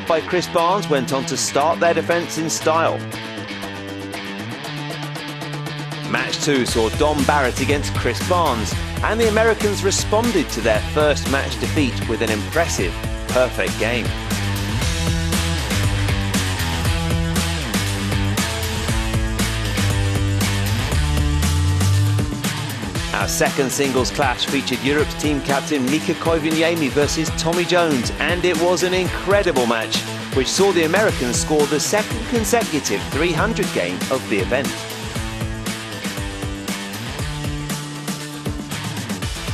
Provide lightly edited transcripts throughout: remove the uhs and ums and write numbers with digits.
by Chris Barnes went on to start their defence in style. Match 2 saw Dom Barrett against Chris Barnes, and the Americans responded to their first match defeat with an impressive, perfect game. Our second singles clash featured Europe's team captain Mika Koivuniemi versus Tommy Jones, and it was an incredible match, which saw the Americans score the second consecutive 300 game of the event.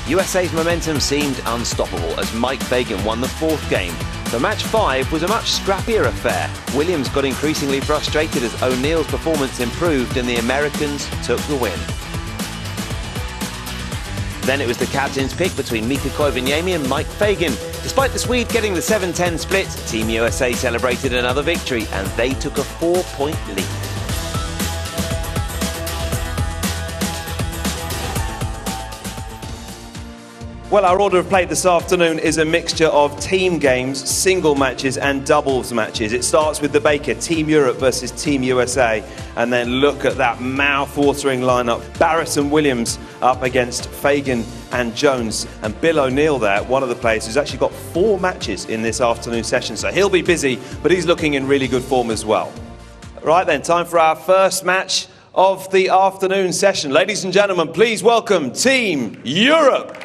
USA's momentum seemed unstoppable as Mike Fagan won the fourth game. The match 5 was a much scrappier affair. Williams got increasingly frustrated as O'Neill's performance improved and the Americans took the win. Then it was the captain's pick between Mika Koivuniemi and Mike Fagan. Despite the Swede getting the 7-10 split, Team USA celebrated another victory and they took a 4-point lead. Well, our order of play this afternoon is a mixture of team games, single matches and doubles matches. It starts with the Baker, Team Europe versus Team USA. And then look at that mouth-watering lineup. Barrett and Williams up against Fagan and Jones. And Bill O'Neill there, one of the players who's actually got 4 matches in this afternoon session. So he'll be busy, but he's looking in really good form as well. Right then, time for our first match of the afternoon session. Ladies and gentlemen, please welcome Team Europe.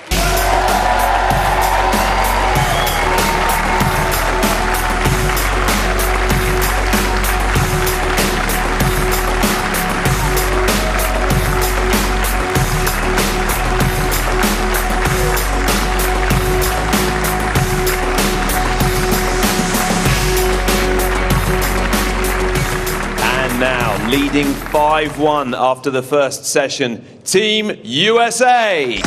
Now, leading 5-1 after the first session, Team USA.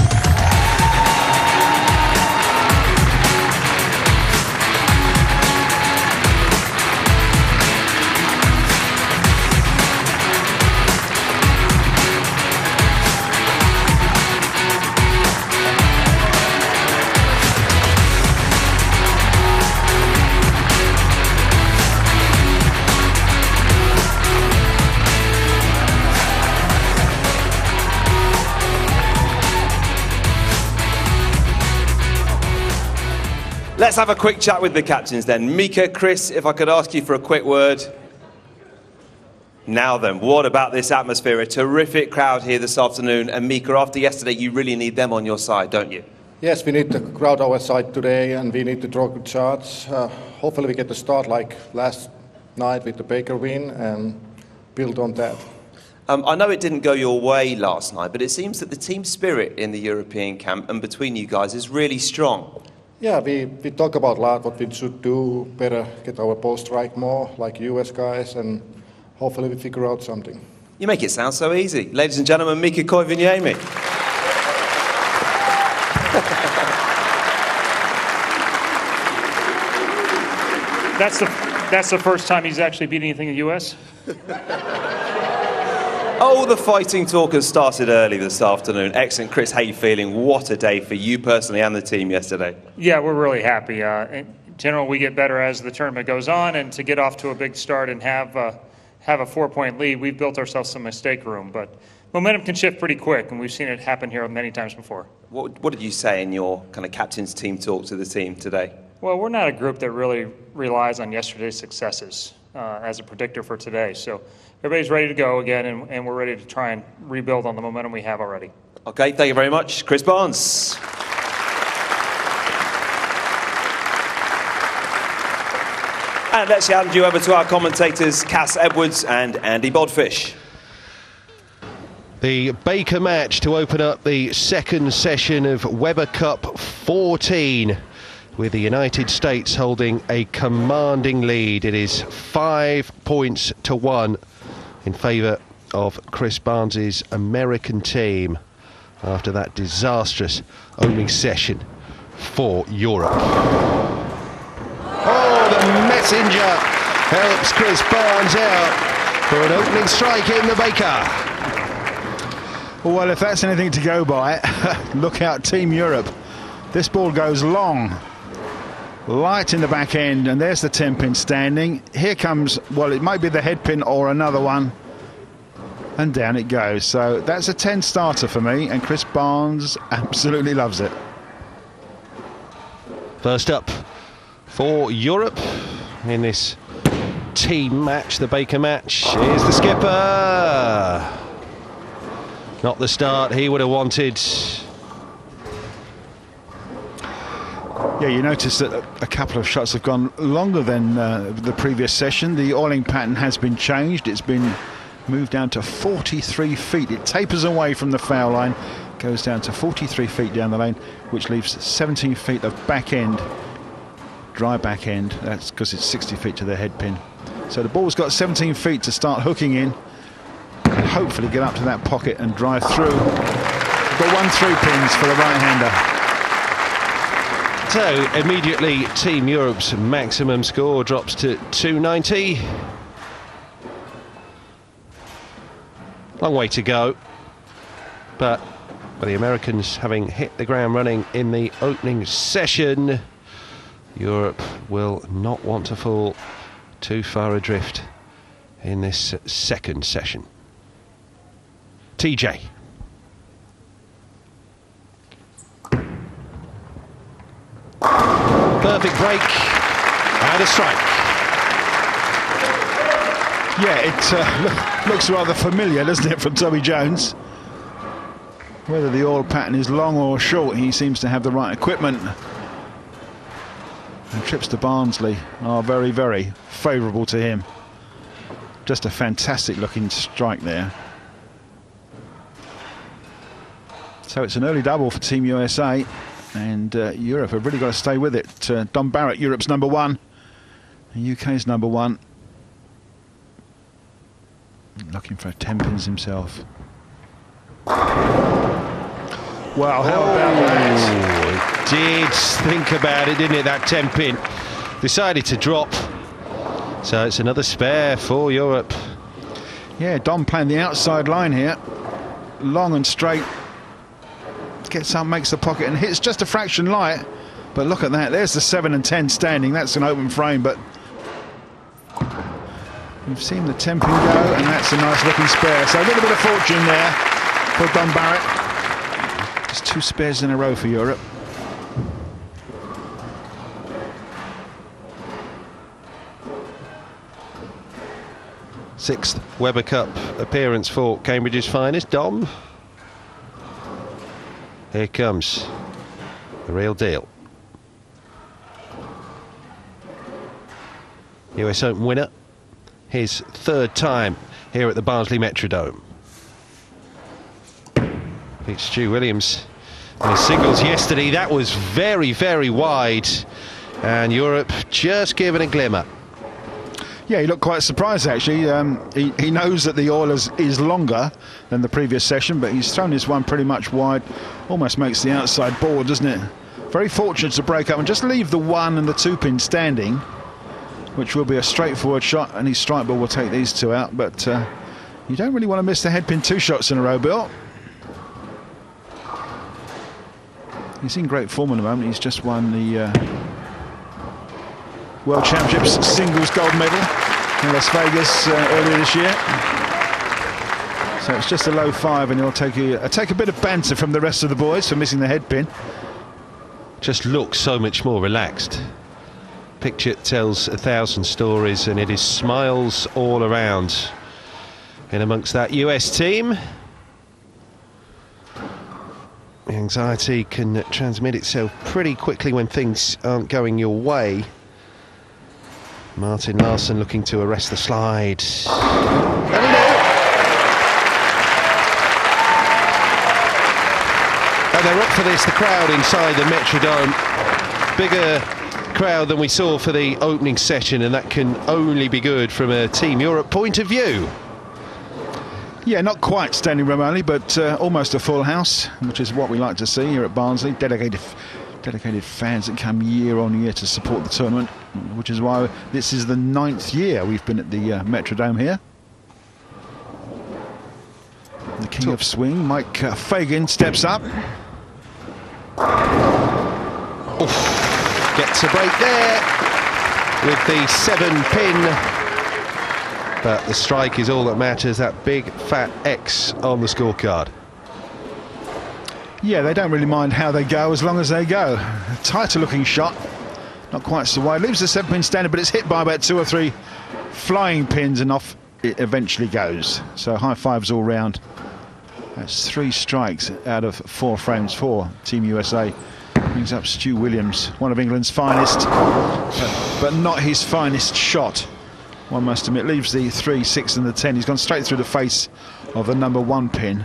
Let's have a quick chat with the captains then. Mika, Chris, if I could ask you for a quick word. Now then, what about this atmosphere? A terrific crowd here this afternoon. And Mika, after yesterday, you really need them on your side, don't you? Yes, we need the crowd on our side today, and we need to draw good shots. Hopefully we get the start like last night with the Baker win and build on that. I know it didn't go your way last night, but it seems that the team spirit in the European camp and between you guys is really strong. Yeah, we talk about a lot what we should do, better get our ball strike more like US guys, and hopefully we figure out something. You make it sound so easy. Ladies and gentlemen, Mika Koivuniemi. That's the first time he's actually beat anything in the US? Oh, the fighting talk has started early this afternoon. Excellent. Chris, how are you feeling? What a day for you personally and the team yesterday. Yeah, we're really happy. In general, we get better as the tournament goes on, and to get off to a big start and have a 4-point lead, we've built ourselves some mistake room. But momentum can shift pretty quick, and we've seen it happen here many times before. What did you say in your kind of captain's team talk to the team today? Well, we're not a group that really relies on yesterday's successes as a predictor for today. So everybody's ready to go again, and we're ready to try and rebuild on the momentum we have already. Okay, thank you very much. Chris Barnes. And let's hand you over to our commentators, Cass Edwards and Andy Bodfish. The Baker match to open up the second session of Weber Cup 14, with the United States holding a commanding lead. It is 5 points to 1 in favour of Chris Barnes' American team after that disastrous opening session for Europe. Oh, the messenger helps Chris Barnes out for an opening strike in the Baker. Well, if that's anything to go by, look out Team Europe. This ball goes long. light in the back end, and there's the 10-pin standing. Here comes, well, it might be the head pin or another one, and down it goes. So that's a 10 starter for me, and Chris Barnes absolutely loves it. First up for Europe in this team match, the Baker match, is the skipper. Not the start he would have wanted. Yeah, you notice that a couple of shots have gone longer than the previous session. The oiling pattern has been changed. It's been moved down to 43 feet. It tapers away from the foul line, goes down to 43 feet down the lane, which leaves 17 feet of back end, dry back end. That's because it's 60 feet to the head pin. So the ball's got 17 feet to start hooking in, and hopefully get up to that pocket and drive through. We've got 1 3-pins for the right-hander. So immediately Team Europe's maximum score drops to 290. Long way to go, but the Americans having hit the ground running in the opening session, Europe will not want to fall too far adrift in this second session. TJ. Perfect break and a strike. Yeah, it looks rather familiar, doesn't it, from Tommy Jones? Whether the oil pattern is long or short, he seems to have the right equipment. And trips to Barnsley are very, very favourable to him. Just a fantastic looking strike there. So it's an early double for Team USA, and Europe have really got to stay with it. Don Barrett, Europe's #1, and UK's #1. Looking for 10 pins himself. Well, how about that? Did think about it, didn't it, that 10 pin? Decided to drop. So it's another spare for Europe. Yeah, Don playing the outside line here. Long and straight. Gets up, makes the pocket and hits just a fraction light. But look at that, there's the 7 and 10 standing. That's an open frame, but we've seen the 10 pin go, and that's a nice looking spare. So a little bit of fortune there for Don Barrett. Just 2 spares in a row for Europe. Sixth Weber Cup appearance for Cambridge's finest, Dom. Here comes the real deal. US Open winner, his 3rd time here at the Barnsley Metrodome. Beat Stu Williams in his singles yesterday. That was very, very wide, and Europe just given a glimmer. Yeah, he looked quite surprised actually. He knows that the oil is longer than the previous session, but he's thrown this one pretty much wide. Almost makes the outside board, doesn't it? Very fortunate to break up and just leave the 1 and the 2 pin standing, which will be a straightforward shot, and his strike ball will take these 2 out. But you don't really want to miss the head pin 2 shots in a row, Bill. He's in great form at the moment. He's just won the World Championships singles gold medal in Las Vegas earlier this year. So it's just a low 5, and he'll take a bit of banter from the rest of the boys for missing the head pin. Just looks so much more relaxed. Picture tells 1,000 stories, and it is smiles all around in amongst that US team. The anxiety can transmit itself pretty quickly when things aren't going your way. Martin Larsson looking to arrest the slide. And they're up for this, the crowd inside the Metrodome. Bigger crowd than we saw for the opening session, and that can only be good from a Team Europe point of view. Yeah, not quite standing room only, but almost a full house, which is what we like to see here at Barnsley. Dedicated fans that come year on year to support the tournament, which is why this is the 9th year we've been at the Metrodome here. The king of swing, Mike Fagan, steps up. Oof. Gets a break there with the 7-pin. But the strike is all that matters, that big fat X on the scorecard. Yeah, they don't really mind how they go as long as they go. A tighter looking shot, not quite so wide. Leaves the 7-pin standing, but it's hit by about 2 or 3 flying pins and off it eventually goes. So high fives all round. That's 3 strikes out of 4 frames for Team USA. Brings up Stu Williams, one of England's finest, but not his finest shot, one must admit. Leaves the 3, 6 and the 10. He's gone straight through the face of the number 1 pin.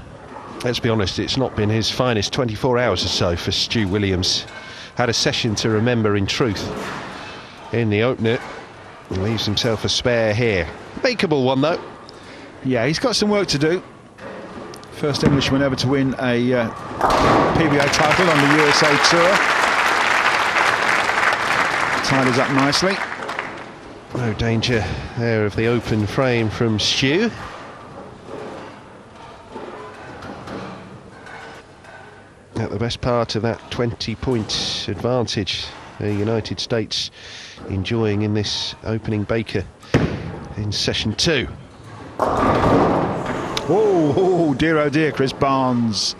Let's be honest, it's not been his finest 24 hours or so for Stu Williams. Had a session to remember in truth in the opener. He leaves himself a spare here. Makeable one though. Yeah, he's got some work to do. First Englishman ever to win a PBA title on the USA Tour. Tied us up nicely. No danger there of the open frame from Stu. At the best part of that 20-point advantage the United States enjoying in this opening Baker in session 2. Oh dear, Chris Barnes.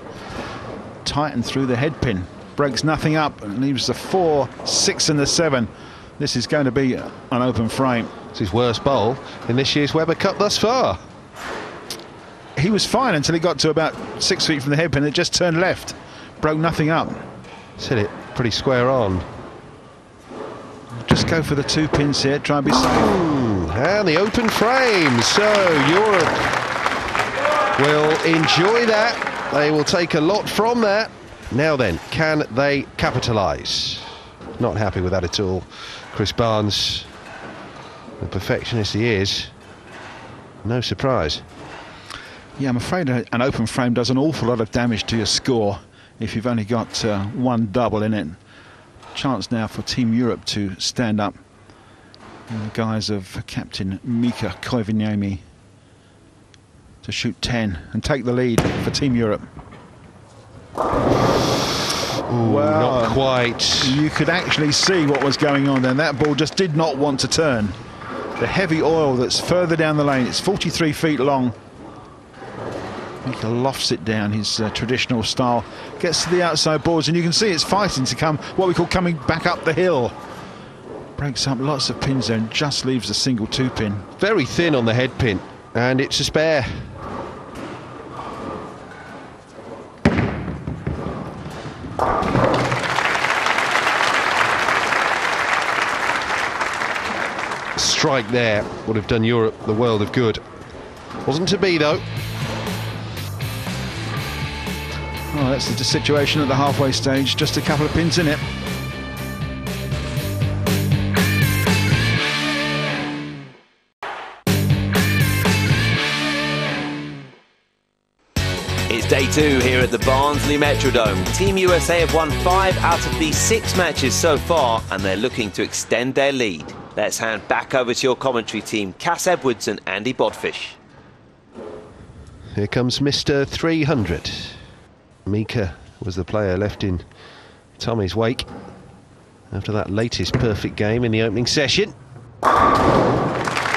Tightened through the head pin. Breaks nothing up and leaves the 4, 6 and the 7. This is going to be an open frame. It's his worst bowl in this year's Weber Cup thus far. He was fine until he got to about 6 feet from the head pin. It just turned left. Broke nothing up. It's hit it pretty square on. Just go for the 2 pins here, try and be safe. And the open frame. So Europe will enjoy that. They will take a lot from that. Now then, can they capitalise? Not happy with that at all. Chris Barnes, the perfectionist he is, no surprise. Yeah, I'm afraid an open frame does an awful lot of damage to your score if you've only got 1 double in it. Chance now for Team Europe to stand up in the guise of Captain Mika Koivuniemi to shoot 10 and take the lead for Team Europe. Ooh, well, not quite. You could actually see what was going on then. That ball just did not want to turn. The heavy oil that's further down the lane, it's 43 feet long. Mika lofts it down his traditional style, gets to the outside boards, and you can see it's fighting to come, what we call coming back up the hill. Breaks up lots of pins there and just leaves a single 2-pin. Very thin on the head pin, and it's a spare. Strike there would have done Europe the world of good. Wasn't to be though. Oh, that's the situation at the halfway stage, just a couple of pins in it. It's day 2 here at the Barnsley Metrodome. Team USA have won 5 out of the 6 matches so far, and they're looking to extend their lead. Let's hand back over to your commentary team, Cass Edwards and Andy Bodfish. Here comes Mr. 300. Mika was the player left in Tommy's wake after that latest perfect game in the opening session.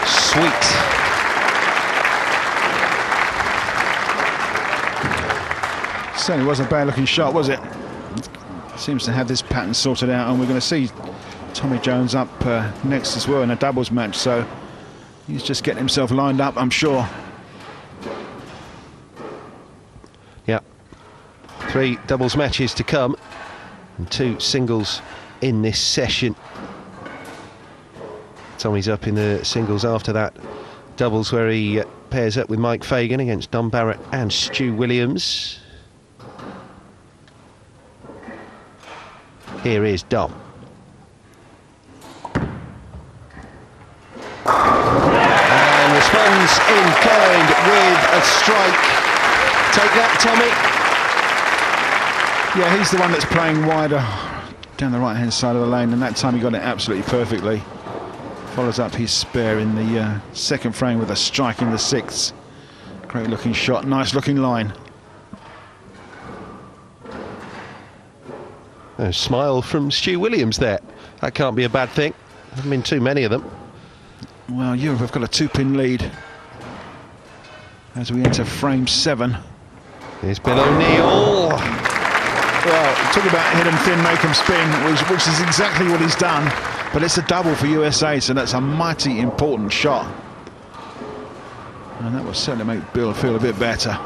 Sweet. Certainly wasn't a bad looking shot, was it? Seems to have this pattern sorted out, and we're going to see Tommy Jones up next as well in a doubles match, so he's just getting himself lined up, I'm sure. Yeah, 3 doubles matches to come and 2 singles in this session. Tommy's up in the singles after that doubles where he pairs up with Mike Fagan against Don Barrett and Stu Williams. Here is Dom. And responds in kind with a strike. Take that, Tommy. Yeah, he's the one that's playing wider down the right-hand side of the lane, and that time he got it absolutely perfectly. Follows up his spare in the second frame with a strike in the 6th. Great looking shot, nice looking line. A smile from Stu Williams there. That can't be a bad thing. There haven't been too many of them. Well, Europe have got a 2-pin lead as we enter frame 7. Here's Bill O'Neill. Well, talk about hit 'em thin, make 'em spin, which is exactly what he's done. But it's a double for USA, so that's a mighty important shot. And that will certainly make Bill feel a bit better.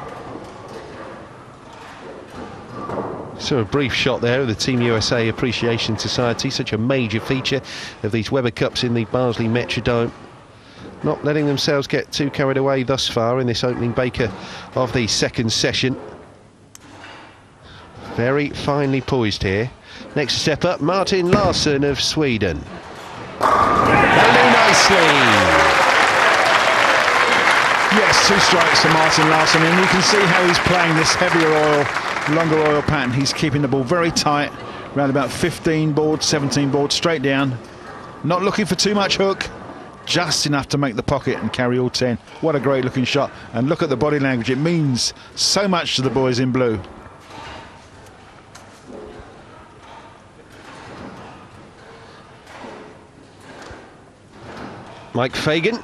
So a brief shot there of the Team USA Appreciation Society, such a major feature of these Weber Cups in the Barnsley Metrodome. Not letting themselves get too carried away thus far in this opening Baker of the second session. Very finely poised here. Next step up, Martin Larsson of Sweden. That'll do nicely. Yes, 2 strikes for Martin Larsson, and you can see how he's playing this heavier oil, longer oil pattern. He's keeping the ball very tight, around about 15 boards, 17 boards, straight down. Not looking for too much hook, just enough to make the pocket and carry all 10. What a great looking shot. And look at the body language. It means so much to the boys in blue. Mike Fagan.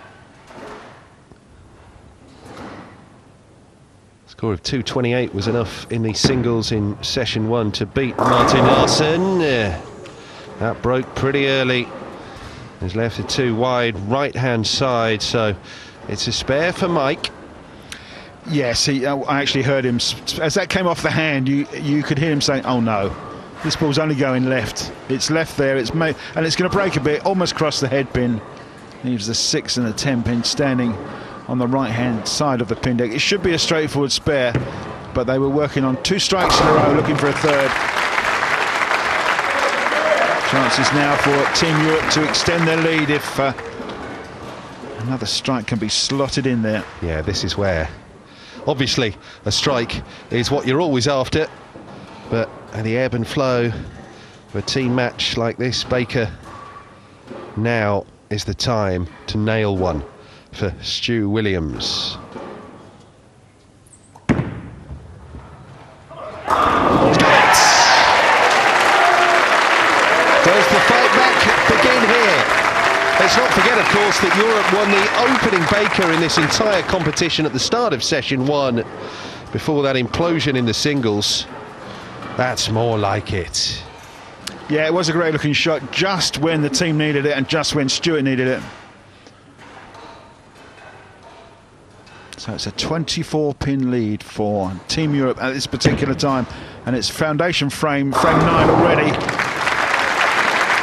Score of 228 was enough in the singles in session 1 to beat Martin Larsson. That broke pretty early. He's left it too wide right-hand side, so it's a spare for Mike. Yes, I actually heard him as that came off the hand. You could hear him saying, "Oh no, this ball's only going left. It's left there. It's made, and it's going to break a bit, almost cross the head pin." Leaves the 6 and a 10 pin standing on the right-hand side of the pin deck. It should be a straightforward spare, but they were working on 2 strikes in a row, looking for a third. Chances now for Team Europe to extend their lead if another strike can be slotted in there. Yeah, this is where, obviously, a strike is what you're always after, but at the ebb and flow of a team match like this, Baker, now is the time to nail one for Stu Williams. Does the fight back begin here? Let's not forget, of course, that Europe won the opening Baker in this entire competition at the start of session 1 before that implosion in the singles. That's more like it. Yeah, it was a great looking shot just when the team needed it and just when Stuart needed it. So it's a 24-pin lead for Team Europe at this particular time, and it's foundation frame 9 already.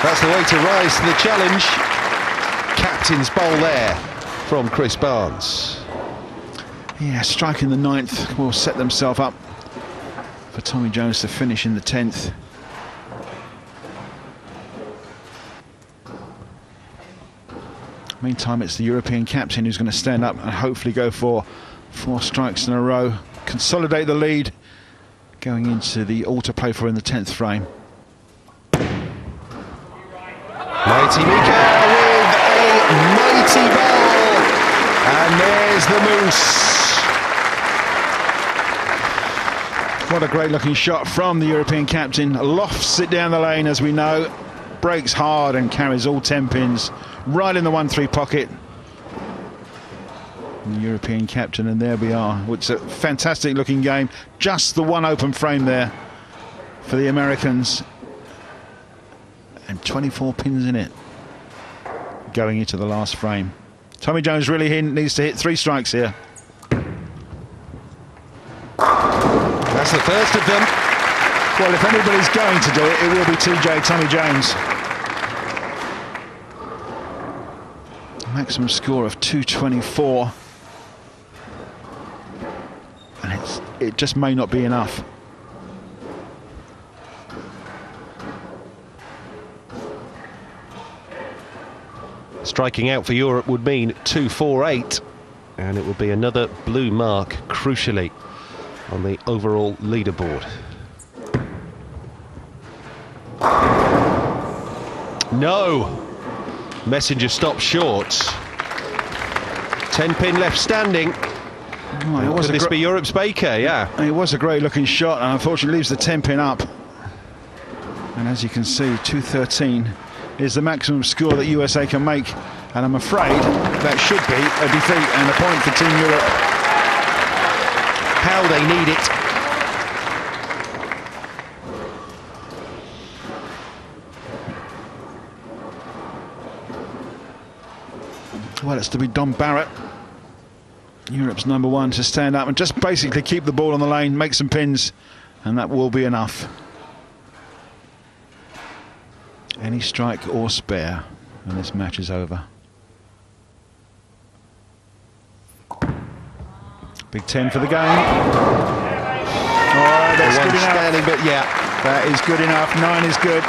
That's the way to rise to the challenge. Captain's bowl there from Chris Barnes. Yeah, striking the 9th will set themselves up for Tommy Jones to finish in the 10th. Meantime, it's the European captain who's going to stand up and hopefully go for 4 strikes in a row, consolidate the lead going into the autoplay for in the 10th frame. Mighty Mika with a mighty ball, and there's the Moose. What a great looking shot from the European captain. Lofts it down the lane, as we know, breaks hard and carries all 10 pins right in the 1-3 pocket. And the European captain, and there we are. It's a fantastic looking game. Just the 1 open frame there for the Americans, and 24 pins in it going into the last frame. Tommy Jones really needs to hit 3 strikes here. That's the first of them. Well, if anybody's going to do it, it will be TJ, Tommy Jones. Maximum score of 224. And it just may not be enough. Striking out for Europe would mean 248, and it would be another blue mark, crucially, on the overall leaderboard. No! Messenger stopped short. 10 pin left standing. Oh, Could this be Europe's Baker? Yeah. It was a great looking shot, and unfortunately leaves the 10 pin up. And as you can see, 213 is the maximum score that USA can make, and I'm afraid that should be a defeat and a point for Team Europe. How they need it. Well, it's to be Dom Barrett, Europe's #1, to stand up and just basically keep the ball on the lane, make some pins, and that will be enough. Any strike or spare, and this match is over. Big 10 for the game. Oh, that's good enough. Standing, but yeah, that is good enough. 9 is good.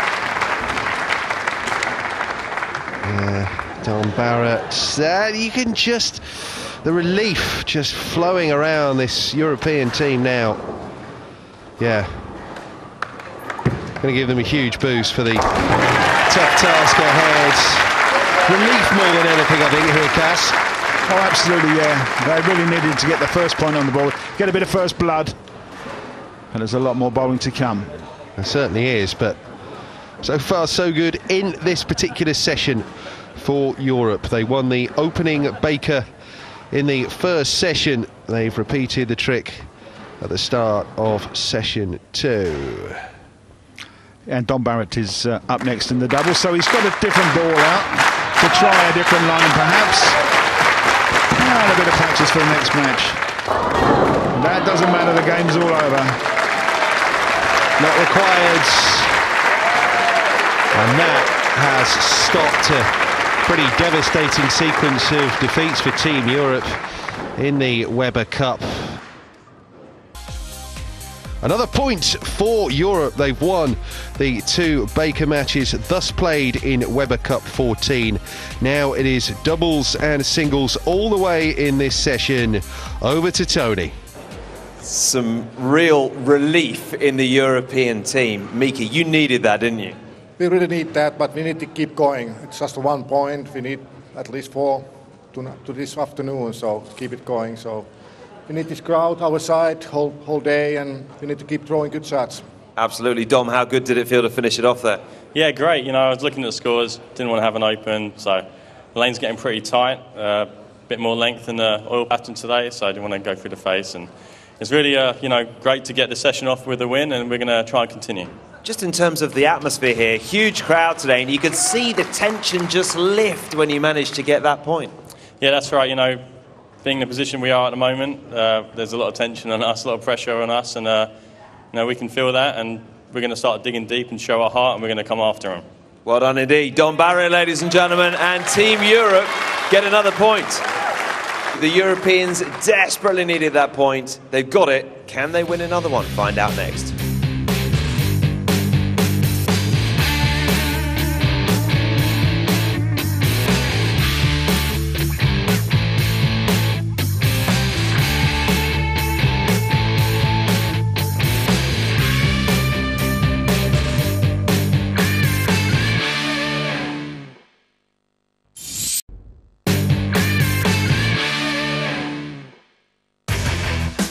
Yeah, Dom Barrett. You can just, the relief just flowing around this European team now. Yeah. Going to give them a huge boost for the tough task ahead. Relief more than anything, I think, here, Cass. Oh, absolutely, yeah. They really needed to get the first point on the ball, get a bit of first blood. And there's a lot more bowling to come. There certainly is, but so far so good in this particular session for Europe. They won the opening Baker in the first session. They've repeated the trick at the start of session 2. And Dom Barrett is up next in the double, so he's got a different ball out to try a different line perhaps. And a bit of practice for the next match. That doesn't matter, the game's all over. Not required. And that has stopped a pretty devastating sequence of defeats for Team Europe in the Weber Cup. Another point for Europe. They've won the 2 Baker matches thus played in Weber Cup 14. Now it is doubles and singles all the way in this session. Over to Tony. Some real relief in the European team. Miki, you needed that, didn't you? We really need that, but we need to keep going. It's just 1 point. We need at least 4 to this afternoon, so keep it going. So we need this crowd our side whole day, and we need to keep throwing good shots. Absolutely. Dom, how good did it feel to finish it off there? Yeah, great. You know, I was looking at the scores, didn't want to have an open, so the lane's getting pretty tight. A bit more length in the oil pattern today, so I didn't want to go through the face. And it's really, you know, great to get the session off with a win, and we're going to try and continue. Just in terms of the atmosphere here, huge crowd today, and you could see the tension just lift when you managed to get that point. Yeah, that's right. You know, being in the position we are at the moment, there's a lot of tension on us, a lot of pressure on us, and you know, we can feel that, and we're going to start digging deep and show our heart, and we're going to come after them. Well done indeed. Dom Barrett, ladies and gentlemen, and Team Europe get another point. The Europeans desperately needed that point. They've got it. Can they win another one? Find out next.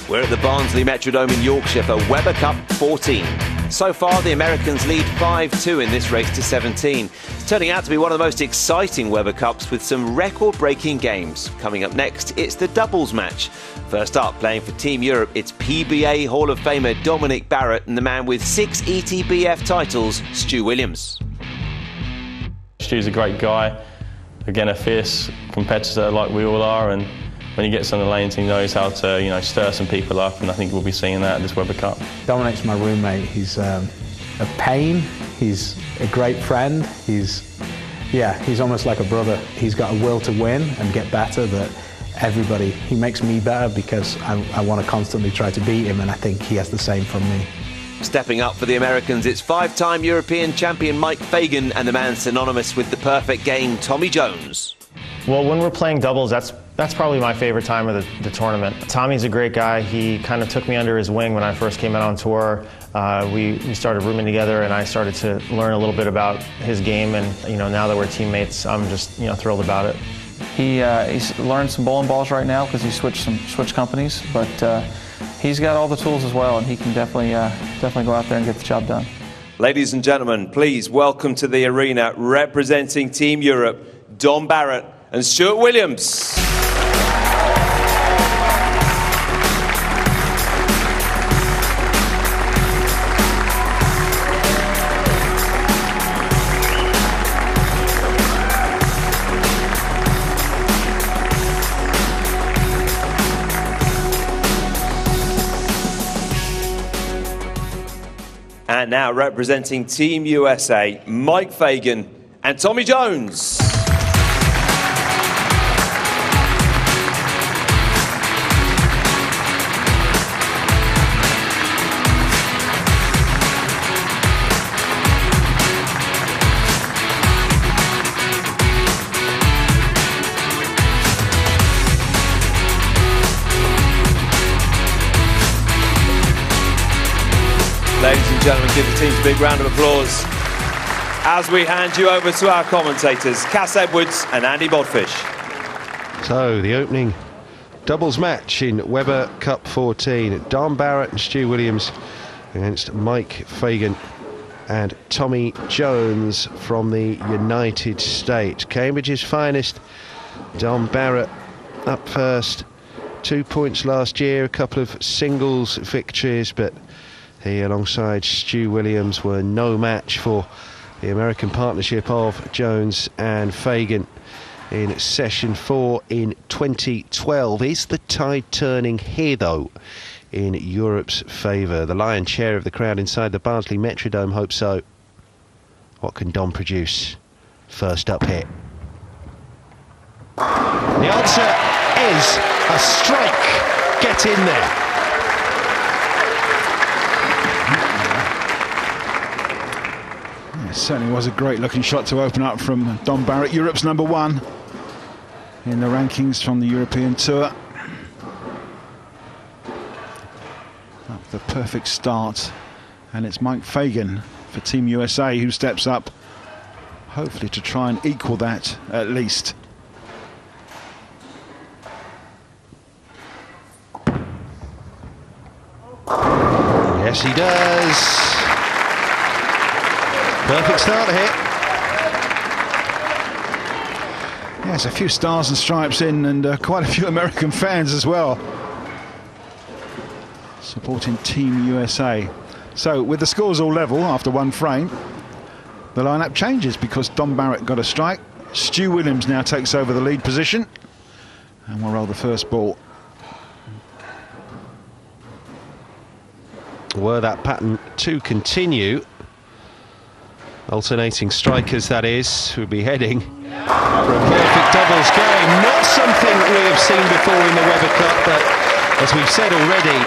We're at the Barnsley Metrodome in Yorkshire for Weber Cup 14. So far, the Americans lead 5-2 in this race to 17. It's turning out to be one of the most exciting Weber Cups with some record-breaking games. Coming up next, it's the doubles match. First up, playing for Team Europe, it's PBA Hall of Famer Dominic Barrett and the man with 6 ETBF titles, Stu Williams. Stu's a great guy, again a fierce competitor like we all are, and when he gets on the lanes, he knows how to, you know, stir some people up, and I think we'll be seeing that at this Weber Cup. Dominic's my roommate. He's a pain. He's a great friend. He's almost like a brother. He's got a will to win and get better. That he makes me better because I want to constantly try to beat him, and I think he has the same from me. Stepping up for the Americans, it's 5-time European champion Mike Fagan and the man synonymous with the perfect game, Tommy Jones. Well, when we're playing doubles, that's probably my favorite time of the tournament. Tommy's a great guy. He kind of took me under his wing when I first came out on tour. We started rooming together, and I started to learn a little bit about his game. And you know, now that we're teammates, I'm just thrilled about it. He's learned some bowling balls right now because he switched companies, but he's got all the tools as well, and he can definitely go out there and get the job done. Ladies and gentlemen, please welcome to the arena, representing Team Europe, Dom Barrett and Stuart Williams. And now representing Team USA, Mike Fagan and Tommy Jones. Ladies and gentlemen, give the teams a big round of applause as we hand you over to our commentators, Cass Edwards and Andy Bodfish. So, the opening doubles match in Weber Cup 14. Dom Barrett and Stu Williams against Mike Fagan and Tommy Jones from the United States. Cambridge's finest, Dom Barrett up first. 2 points last year, a couple of singles victories, but he, alongside Stu Williams, were no match for the American partnership of Jones and Fagan in session 4 in 2012. Is the tide turning here, though, in Europe's favour? The lion's share of the crowd inside the Barnsley Metrodome hope so. What can Dom produce? First up here. The answer is a strike. Get in there. It certainly was a great looking shot to open up from Dom Barrett, Europe's #1 in the rankings from the European Tour. The perfect start, and it's Mike Fagan for Team USA who steps up, hopefully to try and equal that at least. Yes, he does. Perfect start here. Yes, a few stars and stripes in, and quite a few American fans as well supporting Team USA. So with the scores all level after one frame, the lineup changes because Dom Barrett got a strike. Stu Williams now takes over the lead position, and we'll roll the first ball. Were that pattern to continue, alternating strikers, that is, would be heading for a perfect doubles game. Not something we have seen before in the Weber Cup, but as we've said already,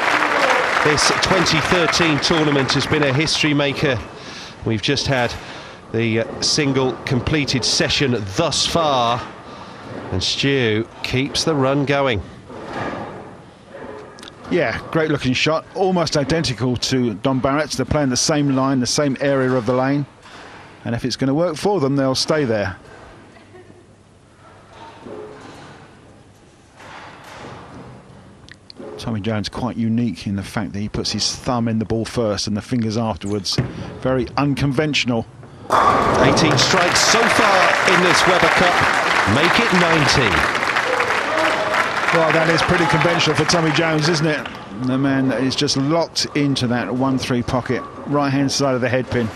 this 2013 tournament has been a history maker. We've just had the single completed session thus far, and Stu keeps the run going. Yeah, great looking shot, almost identical to Dom Barrett's. They're playing the same line, the same area of the lane. And if it's going to work for them, they'll stay there. Tommy Jones quite unique in the fact that he puts his thumb in the ball first and the fingers afterwards. Very unconventional. 18 strikes so far in this Weber Cup. Make it 90. Well, that is pretty conventional for Tommy Jones, isn't it? The man that is just locked into that 1-3 pocket, right-hand side of the headpin.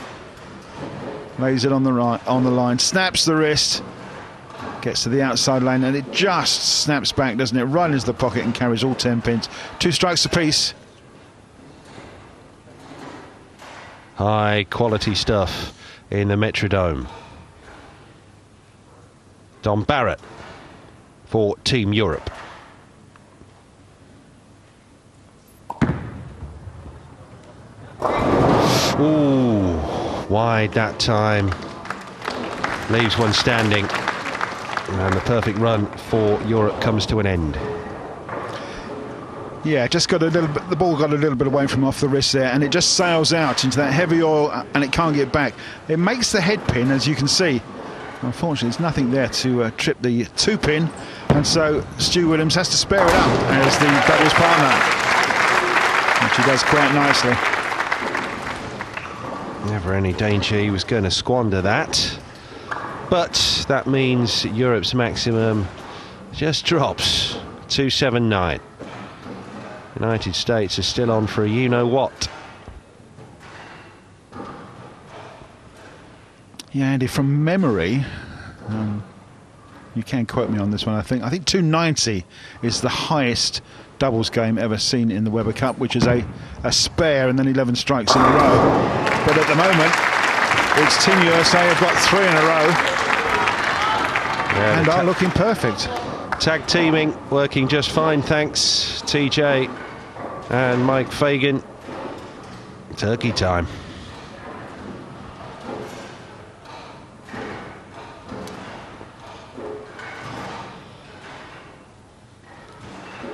Lays it on the line, snaps the wrist, gets to the outside lane, and it just snaps back, doesn't it? Right into the pocket and carries all 10 pins. 2 strikes apiece. High quality stuff in the Metrodome. Dom Barrett for Team Europe. Ooh, wide that time. Leaves one standing. And the perfect run for Europe comes to an end. Yeah, just got a little bit, the ball got a little bit away from off the wrist there, and it just sails out into that heavy oil, and it can't get back. It makes the head pin, as you can see. Unfortunately, there's nothing there to trip the 2-pin, and so Stu Williams has to spare it up as the doubles partner, which he does quite nicely. Never any danger he was going to squander that. But that means Europe's maximum just drops 279. United States are still on for a you-know-what. Yeah, Andy, from memory, you can quote me on this one, I think 290 is the highest doubles game ever seen in the Weber Cup, which is a spare and then 11 strikes in a row. But at the moment, it's Team USA have got 3 in a row and are looking perfect. Tag teaming working just fine, thanks TJ and Mike Fagan. Turkey time.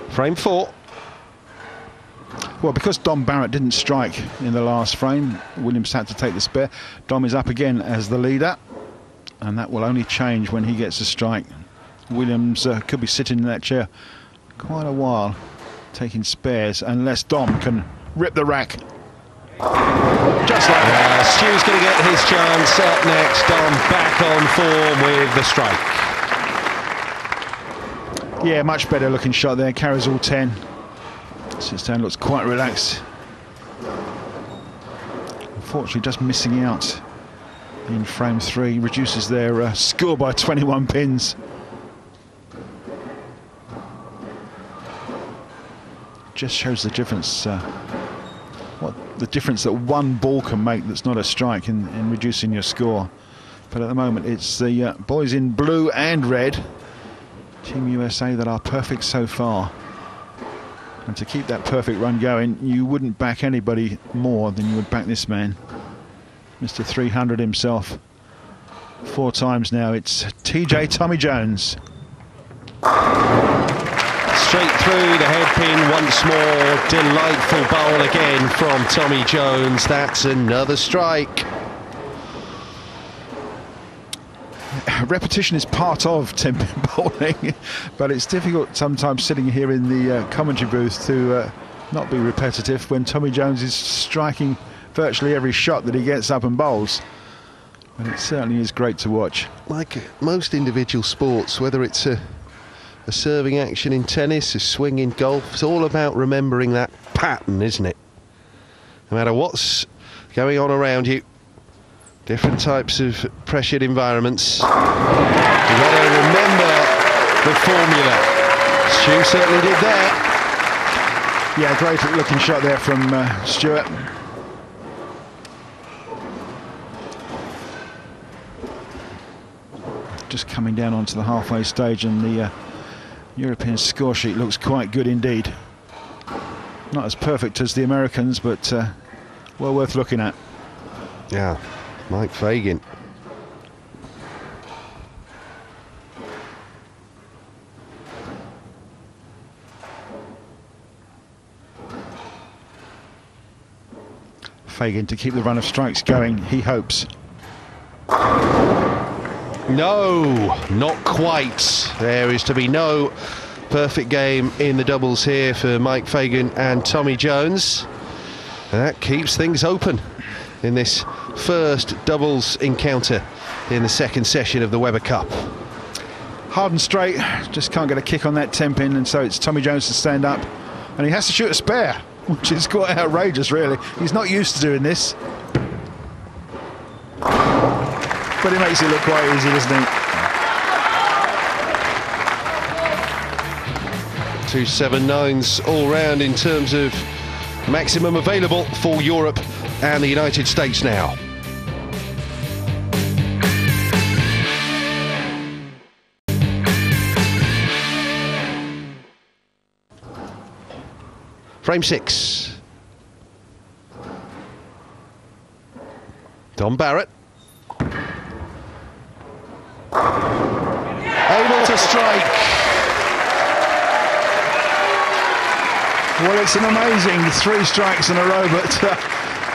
Frame 4. Well, because Dom Barrett didn't strike in the last frame, Williams had to take the spare. Dom is up again as the leader, and that will only change when he gets a strike. Williams could be sitting in that chair quite a while, taking spares, unless Dom can rip the rack. Just like that. Stu's going to get his chance up next. Dom back on form with the strike. Yeah, much better looking shot there. Carries all 10. Sits down, looks quite relaxed. Unfortunately, just missing out in frame 3. Reduces their score by 21 pins. Just shows the difference. What the difference that one ball can make that's not a strike in reducing your score. But at the moment, it's the boys in blue and red, Team USA, that are perfect so far. And to keep that perfect run going, you wouldn't back anybody more than you would back this man. Mr. 300 himself. 4 times now, it's TJ Tommy Jones. Straight through the headpin once more. Delightful bowl again from Tommy Jones. That's another strike. Repetition is part of 10-pin bowling, but it's difficult sometimes sitting here in the commentary booth to not be repetitive when Tommy Jones is striking virtually every shot that he gets up and bowls. But it certainly is great to watch. Like most individual sports, whether it's a serving action in tennis, a swing in golf, it's all about remembering that pattern, isn't it? No matter what's going on around you, different types of pressured environments, you've got to remember the formula. Stu certainly did that. Yeah, great looking shot there from Stuart. Just coming down onto the halfway stage, and the European score sheet looks quite good indeed. Not as perfect as the Americans, but well worth looking at. Yeah, Mike Fagan. Fagan to keep the run of strikes going, he hopes. No, not quite. There is to be no perfect game in the doubles here for Mike Fagan and Tommy Jones. And that keeps things open in this first doubles encounter in the second session of the Weber Cup. Hard and straight, just can't get a kick on that 10-pin, and so it's Tommy Jones to stand up, and he has to shoot a spare, which is quite outrageous really. He's not used to doing this. But he makes it look quite easy, doesn't he? 279s all round in terms of maximum available for Europe and the United States now. Frame 6. Dom Barrett. Able to strike. Well, it's an amazing 3 strikes in a row, but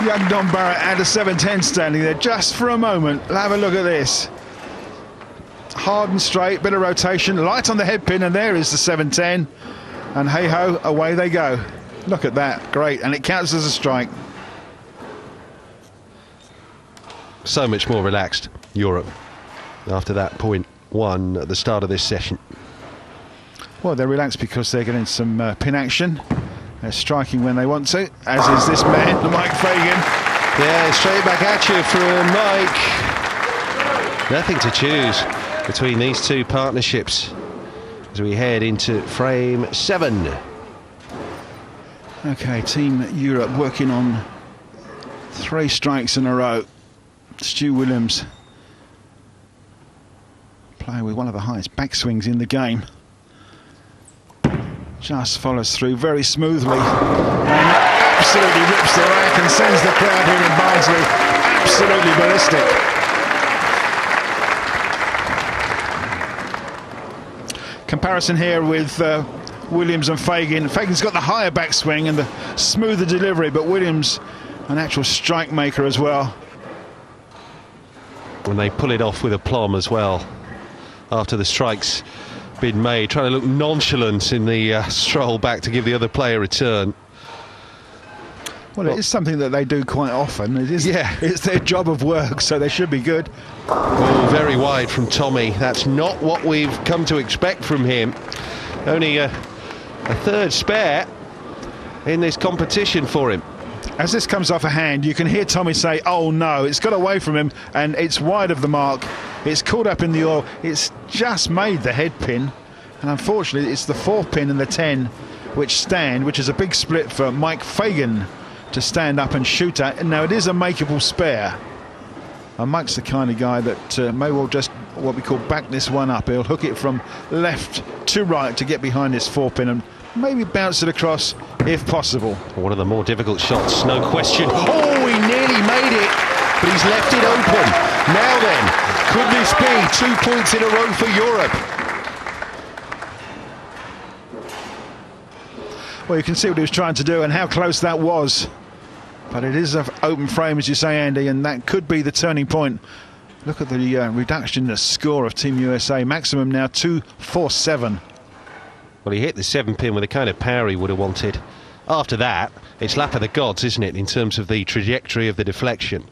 young Dom Barrett had a 7-10 standing there just for a moment. Have a look at this. Hard and straight, bit of rotation, light on the head pin, and there is the 7-10. And hey-ho, away they go. Look at that, great, and it counts as a strike. so much more relaxed, Europe, after that point one at the start of this session. Well, they're relaxed because they're getting some pin action. They're striking when they want to, as is this man, Mike Fagan. Yeah, straight back at you from Mike. Nothing to choose between these two partnerships as we head into frame 7. Okay, Team Europe working on 3 strikes in a row. Stu Williams playing with one of the highest backswings in the game. Just follows through very smoothly and absolutely rips the rack and sends the crowd here in Barnsley absolutely ballistic. Comparison here with Williams and Fagan. Fagan's got the higher backswing and the smoother delivery, but Williams an actual strike maker as well. When they pull it off with aplomb as well after the strike's been made, trying to look nonchalant in the stroll back to give the other player a turn. Well, it is something that they do quite often. It is, yeah, it's their job of work, so they should be good. Oh, very wide from Tommy. That's not what we've come to expect from him. Only a third spare in this competition for him. As this comes off a hand, you can hear Tommy say, oh no, it's got away from him and it's wide of the mark. It's caught up in the oil. It's just made the head pin. And unfortunately, it's the 4th pin and the 10 which stand, which is a big split for Mike Fagan to stand up and shoot at. And now it is a makeable spare. And Mike's the kind of guy that may well just what we call back this one up. He'll hook it from left to right to get behind this 4 pin and maybe bounce it across if possible. One of the more difficult shots, no question. Oh, he nearly made it, but he's left it open. Now then, could this be 2 points in a row for Europe? Well, you can see what he was trying to do and how close that was. But it is an open frame, as you say, Andy, and that could be the turning point. Look at the reduction in the score of Team USA. Maximum now 2-4-7. Well, he hit the 7 pin with the kind of power he would have wanted. After that, it's lap of the gods, isn't it, in terms of the trajectory of the deflection?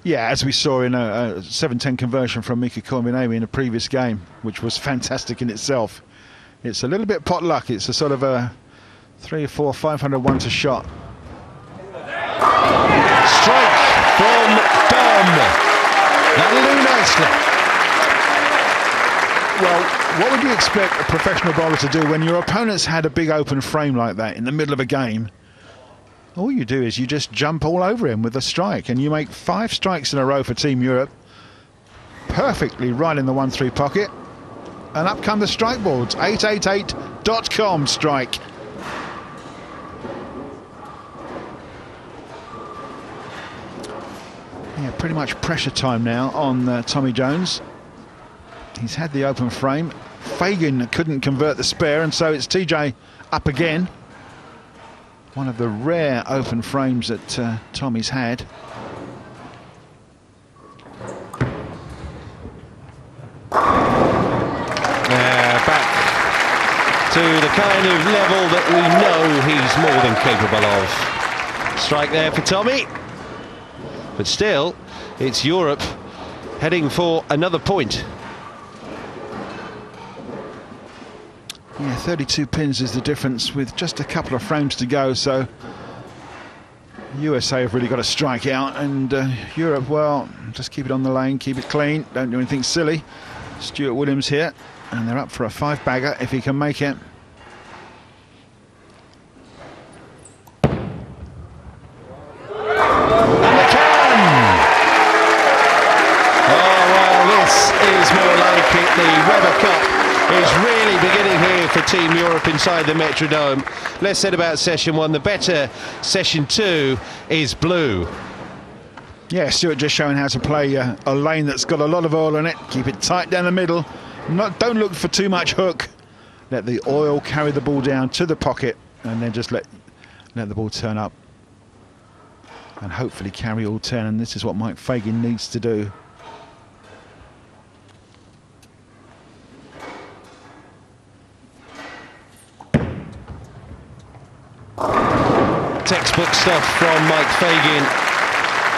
Yeah, as we saw in a 7-10 conversion from Mika Kombinami in a previous game, which was fantastic in itself. It's a little bit pot luck. It's a sort of a 300, 400, 500 one to shot. Strike from Dom. That'll do nicely. Well, what would you expect a professional bowler to do when your opponent's had a big open frame like that in the middle of a game? All you do is you just jump all over him with a strike, and you make 5 strikes in a row for Team Europe. Perfectly right in the 1-3 pocket. And up come the strike boards. 888.com strike. Yeah, pretty much pressure time now on Tommy Jones. He's had the open frame. Fagan couldn't convert the spare, and so it's TJ up again. One of the rare open frames that Tommy's had. Back to the kind of level that we know he's more than capable of. Strike there for Tommy. But still, it's Europe heading for another point. Yeah, 32 pins is the difference with just a couple of frames to go, so USA have really got to strike out, and Europe, well, just keep it on the lane, keep it clean, don't do anything silly. Stuart Williams here, and they're up for a 5-bagger if he can make it. Is really beginning here for Team Europe inside the Metrodome. Less said about session 1. The better session 2 is blue. Yeah, Stuart just showing how to play a lane that's got a lot of oil in it. Keep it tight down the middle. Don't look for too much hook. Let the oil carry the ball down to the pocket, and then just let the ball turn up. And hopefully carry all 10, and this is what Mike Fagan needs to do. Textbook stuff from Mike Fagan.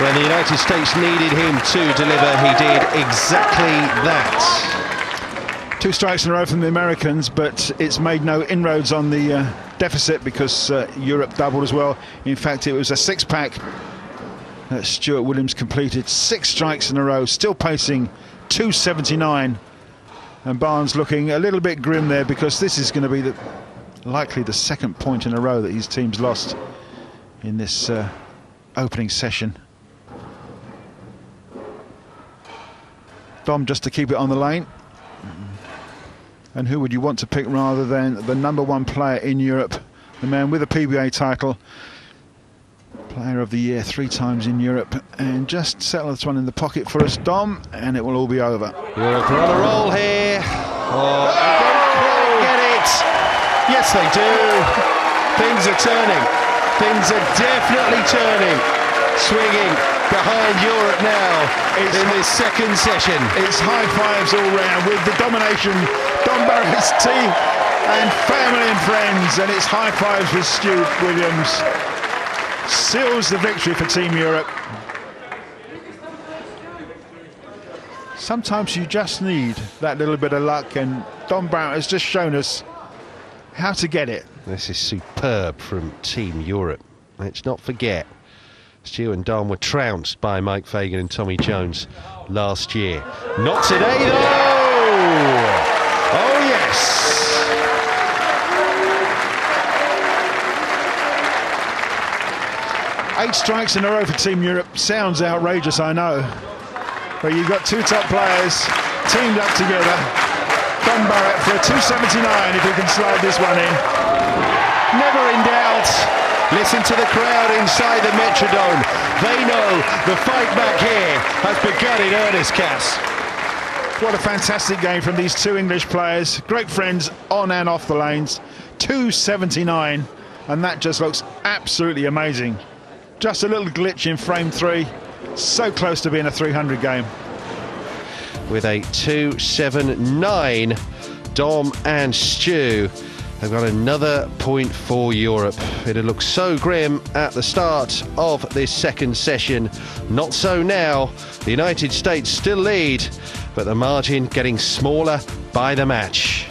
When the United States needed him to deliver, he did exactly that. 2 strikes in a row from the Americans, but it's made no inroads on the deficit because Europe doubled as well. In fact, it was a 6-pack that Stuart Williams completed. 6 strikes in a row, still pacing 279. And Barnes looking a little bit grim there because this is going to be likely the 2nd point in a row that his team's lost in this opening session. Dom just to keep it on the lane. And who would you want to pick rather than the #1 player in Europe, the man with a PBA title, Player of the Year 3 times in Europe, and just settle this one in the pocket for us, Dom, and it will all be over. Europe are on a roll here. Oh, they don't quite get it. Yes, they do. Things are turning. Things are definitely turning. Swinging behind Europe now in this 2nd session. It's high fives all round with the domination. Dom Barrett's team and family and friends, and it's high fives with Stuart Williams. Seals the victory for Team Europe. Sometimes you just need that little bit of luck, and Dom Barrett has just shown us how to get it. This is superb from Team Europe. Let's not forget, Stu and Dom were trounced by Mike Fagan and Tommy Jones last year. Not today, though! Oh, yes! 8 strikes in a row for Team Europe. Sounds outrageous, I know. But you've got 2 top players teamed up together. Dom Barrett for a 279 if he can slide this one in. Never in doubt. Listen to the crowd inside the Metrodome. They know the fight back here has begun in earnest, Cass. What a fantastic game from these 2 English players. Great friends on and off the lanes. 279, and that just looks absolutely amazing. Just a little glitch in frame 3. So close to being a 300 game. With a 279, Dom and Stu have got another point for Europe. It had looked so grim at the start of this 2nd session. Not so now. The United States still lead, but the margin getting smaller by the match.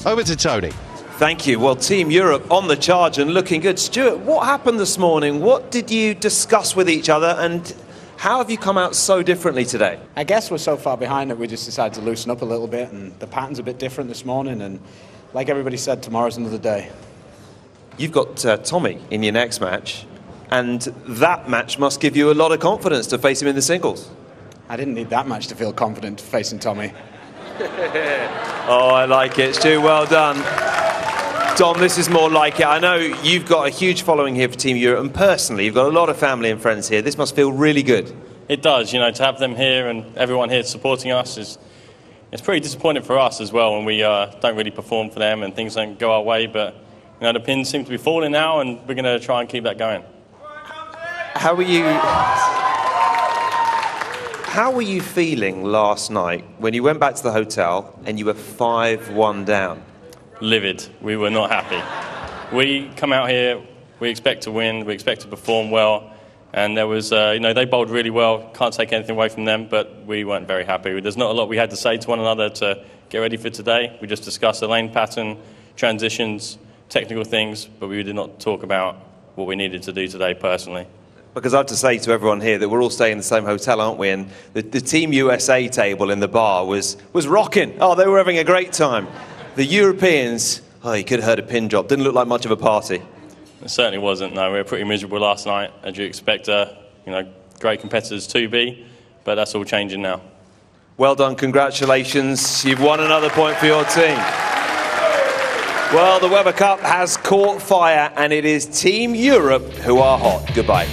Over to Tony. Thank you. Well, Team Europe on the charge and looking good. Stuart, what happened this morning? What did you discuss with each other, and how have you come out so differently today? I guess we're so far behind that we just decided to loosen up a little bit, and the pattern's a bit different this morning, and like everybody said, tomorrow's another day. You've got Tommy in your next match, and that match must give you a lot of confidence to face him in the singles. I didn't need that much to feel confident facing Tommy. Oh, I like it. Stu, well done. Dom, this is more like it. I know you've got a huge following here for Team Europe, and personally, you've got a lot of family and friends here. This must feel really good. It does, you know, to have them here and everyone here supporting us it's pretty disappointing for us as well when we don't really perform for them and things don't go our way. But you know, the pins seem to be falling now, and we're going to try and keep that going. How were you feeling last night when you went back to the hotel and you were 5-1 down? Livid. We were not happy. We come out here, we expect to win, we expect to perform well, and there was, you know, they bowled really well, can't take anything away from them, but we weren't very happy. There's not a lot we had to say to one another to get ready for today. We just discussed the lane pattern, transitions, technical things, but we did not talk about what we needed to do today personally. Because I have to say to everyone here that we're all staying in the same hotel, aren't we? And the Team USA table in the bar was rocking. Oh, they were having a great time. The Europeans, oh, you could have heard a pin drop. Didn't look like much of a party. It certainly wasn't. No, we were pretty miserable last night, as you expect, you know, great competitors to be. But that's all changing now. Well done, congratulations. You've won another point for your team. Well, the Weber Cup has caught fire, and it is Team Europe who are hot. Goodbye.